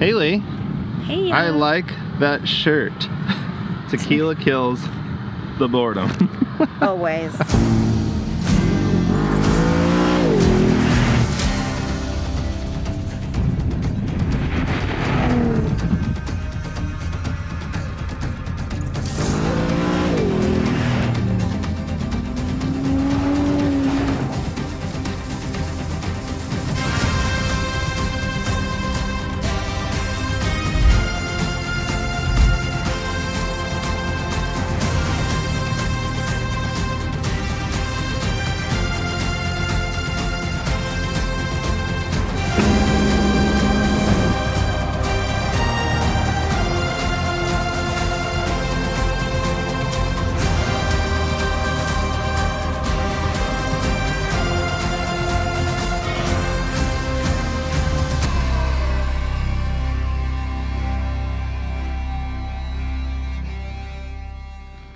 Haley, Hey, I like that shirt. Tequila kills the boredom. always.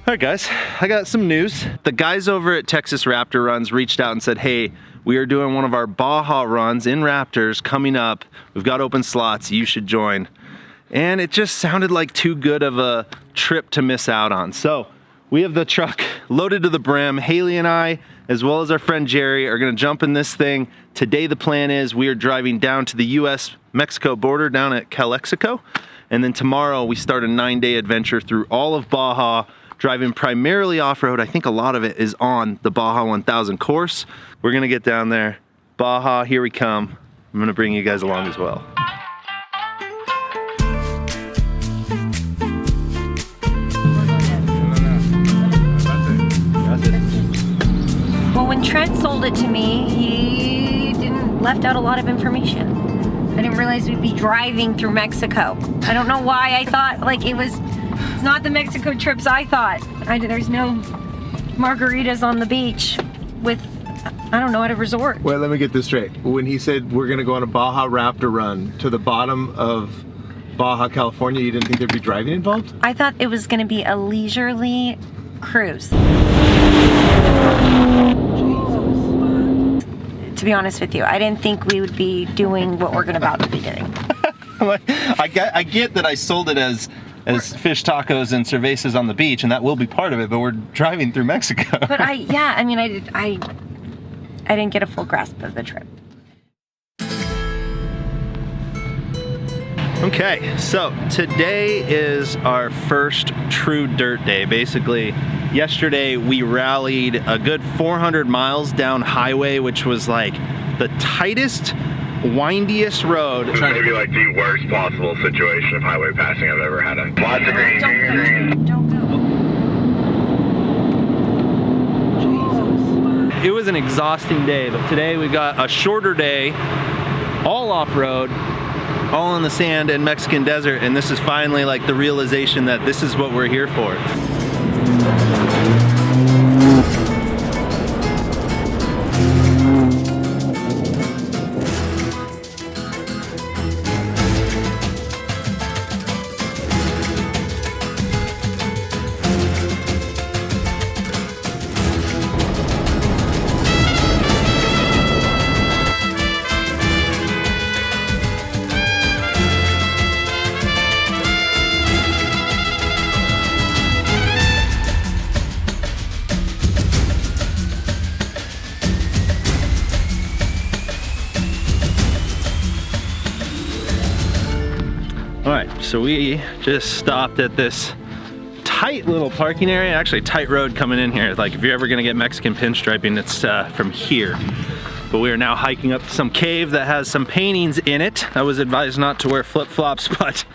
Alright guys, I got some news. The guys over at Texas Raptor Runs reached out and said, hey, we are doing one of our Baja runs in Raptors coming up. We've got open slots, you should join. And it just sounded like too good of a trip to miss out on. So we have the truck loaded to the brim. Haley and I, as well as our friend Jerry, are gonna jump in this thing. Today the plan is we are driving down to the US-Mexico border down at Calexico. And then tomorrow we start a 9-day adventure through all of Baja, driving primarily off-road. I think a lot of it is on the Baja 1000 course. We're gonna get down there. Baja, here we come. I'm gonna bring you guys along as well. Well, when Trent sold it to me, he left out a lot of information. I didn't realize we'd be driving through Mexico. I don't know why I thought like it's not the Mexico trips I thought. There's no margaritas on the beach with, I don't know, at a resort. Well, let me get this straight. When he said we're gonna go on a Baja Raptor run to the bottom of Baja, California, you didn't think there'd be driving involved? I thought it was gonna be a leisurely cruise. To be honest with you, I didn't think we would be doing what we're about to be doing. I get that I sold it as fish tacos and cervezas on the beach, and that will be part of it, but we're driving through Mexico. But I didn't get a full grasp of the trip. Okay, so today is our first true dirt day. Basically, yesterday we rallied a good 400 miles down highway, which was like the tightest, windiest road. It's maybe like the worst possible situation of highway passing I've ever had. Lots of green. Don't go. It was an exhausting day, but today we got a shorter day, all off-road, all in the sand and Mexican desert, and this is finally like the realization that this is what we're here for. Alright, so we just stopped at this tight little parking area, actually tight road coming in here. Like if you're ever gonna get Mexican pinstriping, it's from here. But we are now hiking up some cave that has some paintings in it. I was advised not to wear flip-flops, but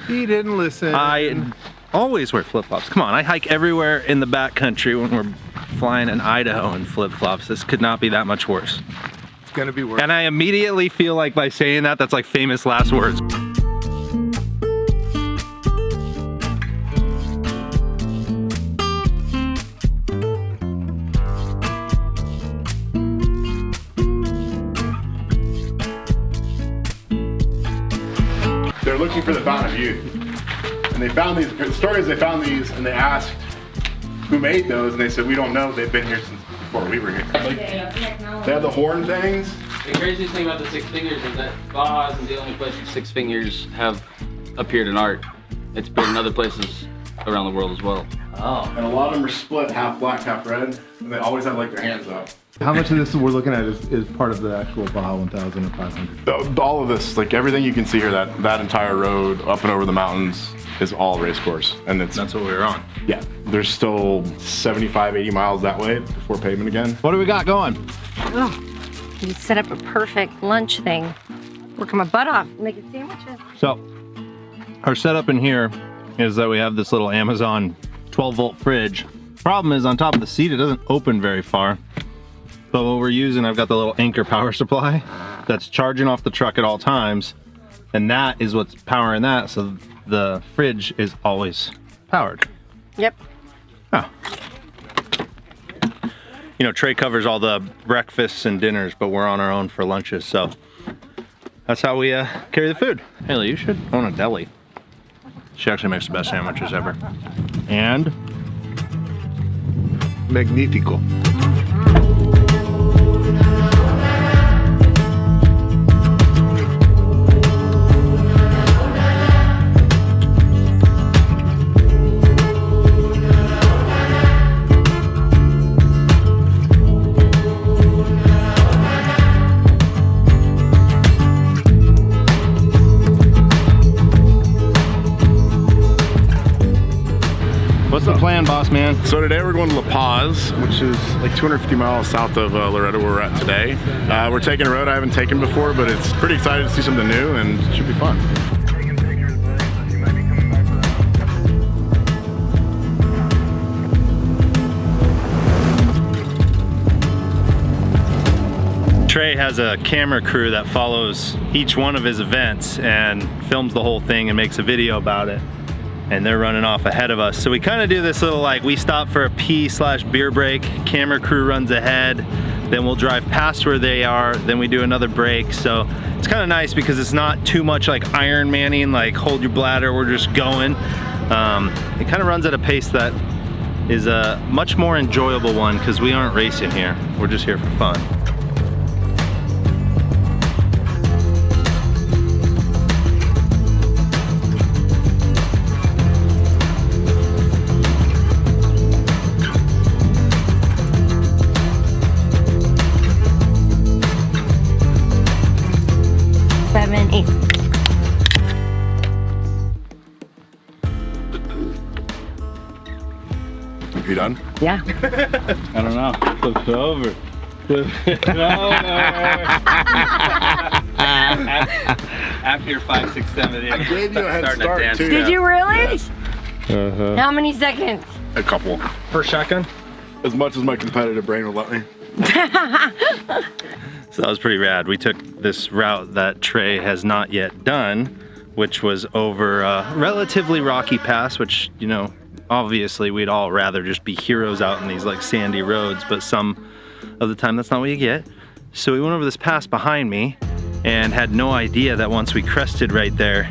He didn't listen. I always wear flip-flops. Come on, I hike everywhere in the backcountry when we're flying in Idaho in flip-flops. This could not be that much worse. It's gonna be worse. And I immediately feel like by saying that, that's like famous last words. They're looking for the Fountain of Youth. And they found these, the story is they found these and they asked who made those, and they said, we don't know, they've been here since before we were here. Like, they have the horn things, The craziest thing about the Six Fingers is that Baja isn't the only place the Six Fingers have appeared in art. It's been in other places around the world as well. Oh. And a lot of them are split, half black, half red, and they always have like their hands up. How much of this we're looking at is part of the actual Baja 1000 and 500? All of this, like everything you can see here, that entire road up and over the mountains is all race course. And That's what we were on. yeah, there's still 75, 80 miles that way before pavement again. What do we got going? Oh, you set up a perfect lunch thing. Working my butt off, making sandwiches. So, our setup in here is that we have this little Amazon 12-volt fridge. Problem is, on top of the seat, it doesn't open very far. But what we're using, I've got the little Anchor power supply that's charging off the truck at all times, and that is what's powering that, so the fridge is always powered. Yep. Oh. You know, Trey covers all the breakfasts and dinners, but we're on our own for lunches, so that's how we carry the food. Haley, you should own a deli. She actually makes the best sandwiches ever. And Magnifico. what's the plan, boss man? So today we're going to La Paz, which is like 250 miles south of Loreto where we're at today. We're taking a road I haven't taken before, but it's pretty excited to see something new and it should be fun. Trey has a camera crew that follows each one of his events and films the whole thing and makes a video about it. And they're running off ahead of us. So we kind of do this little like, we stop for a pee/beer break, camera crew runs ahead, then we'll drive past where they are, then we do another break. So it's kind of nice because it's not too much like Iron Manning, like hold your bladder, we're just going. It kind of runs at a pace that is a much more enjoyable one because we aren't racing here. We're just here for fun. You done? Yeah. I don't know. Flip it over. Flip it over. After your 5, 6, 7, 8. I gave you a head starting to start, dance. too. Did you really? How many seconds? A couple. Per second? As much as my competitive brain will let me. So that was pretty rad. We took this route that Trey has not yet done, which was over a relatively rocky pass, which, you know, obviously we'd all rather just be heroes out in these like sandy roads, but some of the time that's not what you get. So we went over this pass behind me and had no idea that once we crested right there,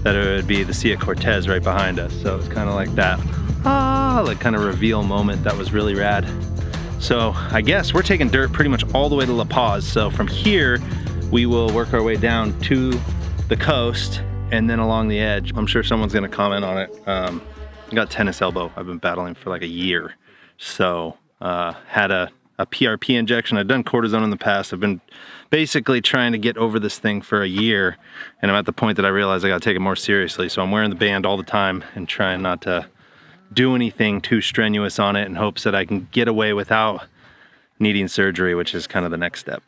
that it would be the Sea of Cortez right behind us. So it's kind of like that, like kind of reveal moment that was really rad. So I guess we're taking dirt pretty much all the way to La Paz. So from here, we will work our way down to the coast and then along the edge. I'm sure someone's gonna comment on it. I got tennis elbow. I've been battling for like a year. So had a PRP injection. I've done cortisone in the past. I've been basically trying to get over this thing for a year. And I'm at the point that I realize I gotta take it more seriously. So I'm wearing the band all the time and trying not to do anything too strenuous on it in hopes that I can get away without needing surgery, which is kind of the next step.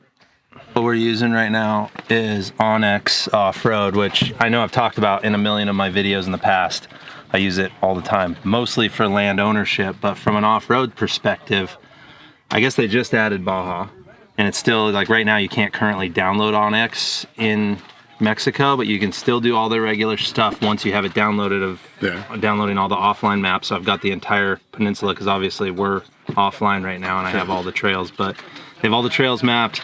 What we're using right now is Onyx Off-Road, which I know I've talked about in a million of my videos in the past. I use it all the time, mostly for land ownership, but from an off-road perspective, I guess they just added Baja, and it's still like right now you can't currently download Onyx in Mexico, but you can still do all the regular stuff once you have it downloaded of downloading all the offline maps. So I've got the entire peninsula because obviously we're offline right now and I have all the trails, but they have all the trails mapped,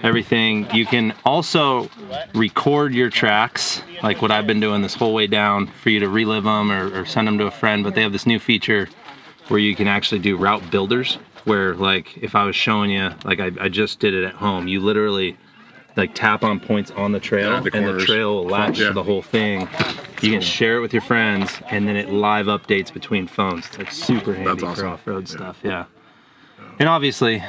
everything. You can also record your tracks like what I've been doing this whole way down for you to relive them or send them to a friend, but they have this new feature where you can actually do route builders where like if I was showing you, like I just did it at home, you literally like tap on points on the trail, Yeah, the and the corners. trail will latch Yeah. to the whole thing. You can share it with your friends, and then it live updates between phones. It's like super handy That's awesome. for off-road stuff. Yeah. And obviously,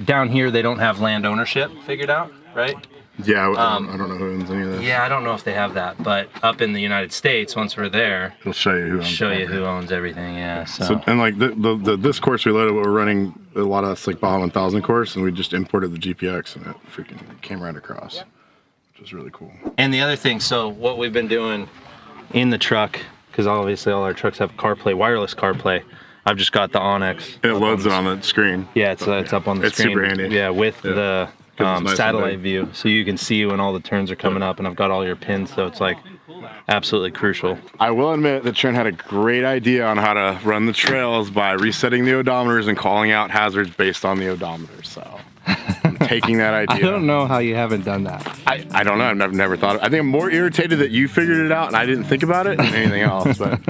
down here they don't have land ownership figured out, right? Yeah, I don't know who owns any of this. Yeah, I don't know if they have that, but up in the United States, once we're there, It'll show you who owns show you it. who owns everything. Yeah. So, and like this course we loaded, we're running a lot of like Baja 1000 course, and we just imported the GPX, and it freaking came right across, which was really cool. And the other thing, so what we've been doing in the truck, because obviously all our trucks have CarPlay, wireless CarPlay. I've just got the Onyx. And it loads it on the screen. Yeah, it's up on the screen. It's super handy. Yeah, with the nice satellite and view, so you can see when all the turns are coming up, and I've got all your pins, so it's like absolutely crucial. I will admit that Trent had a great idea on how to run the trails by resetting the odometers and calling out hazards based on the odometers. So I'm taking that idea. I don't know how you haven't done that. I don't know. I've never thought of it. I think I'm more irritated that you figured it out and I didn't think about it than anything else. But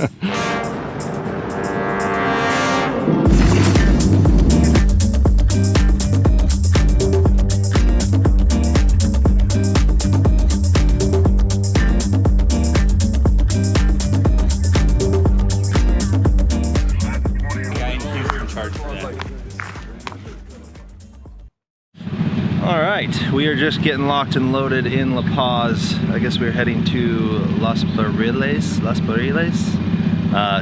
All right, we are just getting locked and loaded in La Paz. I guess we're heading to Los Barriles.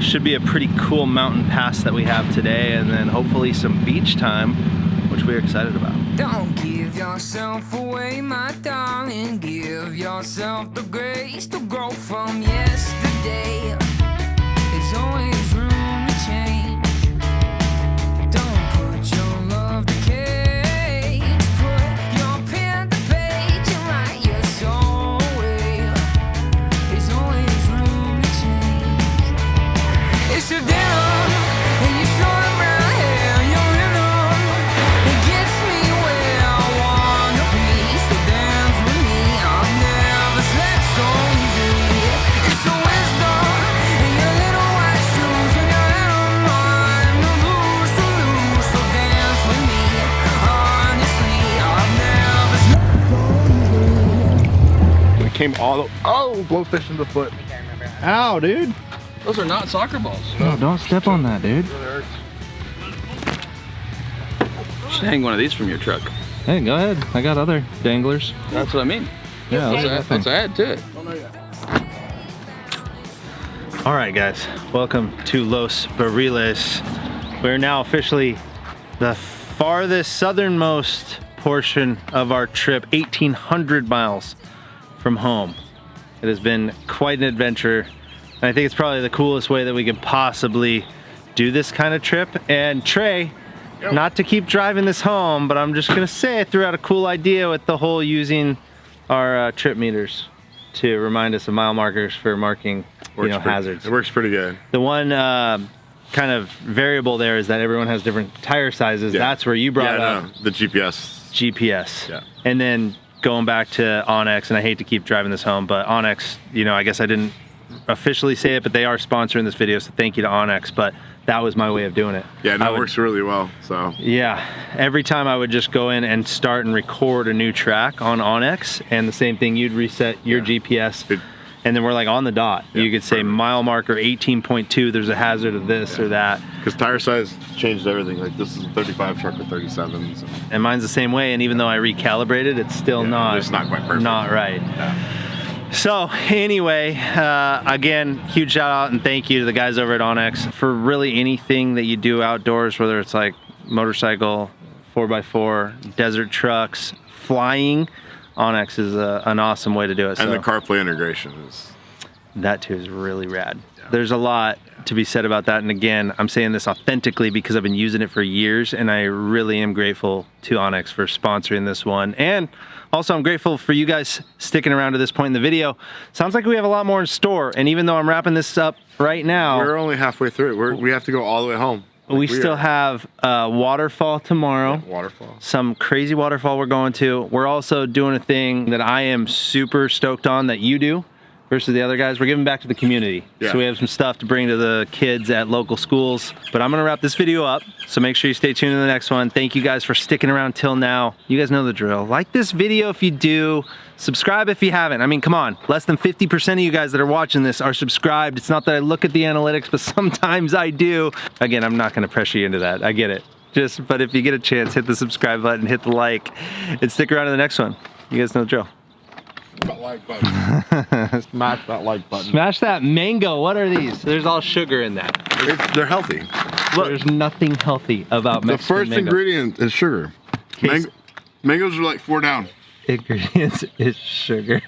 Should be a pretty cool mountain pass that we have today, and then hopefully some beach time, which we're excited about. Don't give yourself away, my darling. Give yourself the grace to grow from yesterday. There's always room to change. Don't put your love to cage. Put your pen to page and write your soul away. There's always room to change. It's your dinner and your short brown hair, your rhythm. It gets me where I wanna be. So dance with me. I've never slept so easily. It's the wisdom in your little white shoes and your little mind. No lose to lose. So dance with me. Honestly, I've never slept. we came all blowfish in the foot. Ow, dude. Those are not soccer balls. No, don't step on that, dude. You should hang one of these from your truck. Hey, go ahead. I got other danglers. That's what I mean. Yeah, Let's add to it. All right, guys, welcome to Los Barriles. We're now officially the farthest southernmost portion of our trip, 1,800 miles from home. It has been quite an adventure, and I think it's probably the coolest way that we could possibly do this kind of trip. And Trey, not to keep driving this home, but I'm just gonna say I threw out a cool idea with the whole using our trip meters to remind us of mile markers for marking, hazards. It works pretty good. The one kind of variable there is that everyone has different tire sizes. Yeah. That's where you brought up the GPS. GPS. Yeah. And then going back to Onyx, and I hate to keep driving this home, but Onyx, I guess I didn't officially say it, but they are sponsoring this video, so thank you to Onyx. But that was my way of doing it. Yeah, no, it works really well. So yeah, every time I would just go in and start and record a new track on Onyx, and the same thing, you'd reset your GPS, and then we're like on the dot. Yeah, you could say mile marker 18.2, there's a hazard of this or that. because tire size changed everything. Like this is a 35 truck with 37s. So. And mine's the same way, and even though I recalibrated, it's still it's not quite perfect. Not right. Yeah. So anyway, again, huge shout out and thank you to the guys over at Onyx for really anything that you do outdoors, whether it's like motorcycle, 4x4, desert trucks, flying. Onyx is an awesome way to do it. And so the CarPlay integration is... that too is really rad. There's a lot to be said about that, and again, I'm saying this authentically because I've been using it for years, and I really am grateful to Onyx for sponsoring this one. And also I'm grateful for you guys sticking around to this point in the video. Sounds like we have a lot more in store, and even though I'm wrapping this up right now, We're only halfway through it. We have to go all the way home. we still have a waterfall tomorrow. Waterfall. Some crazy waterfall we're going to. We're also doing a thing that I am super stoked on that you do versus the other guys. We're giving back to the community. Yeah. So we have some stuff to bring to the kids at local schools. But I'm gonna wrap this video up, so make sure you stay tuned to the next one. Thank you guys for sticking around till now. You guys know the drill. Like this video if you do. Subscribe if you haven't. I mean, come on. Less than 50% of you guys that are watching this are subscribed. It's not that I look at the analytics, but sometimes I do. Again, I'm not gonna pressure you into that. I get it. But if you get a chance, hit the subscribe button, hit the like, and stick around to the next one. You guys know the drill. That like button. Smash that like button. Smash that mango. What are these? There's all sugar in that. They're healthy. There's nothing healthy about Mexican The first mango. ingredient is sugar. Mangoes are like 4 down. Ingredients is sugar.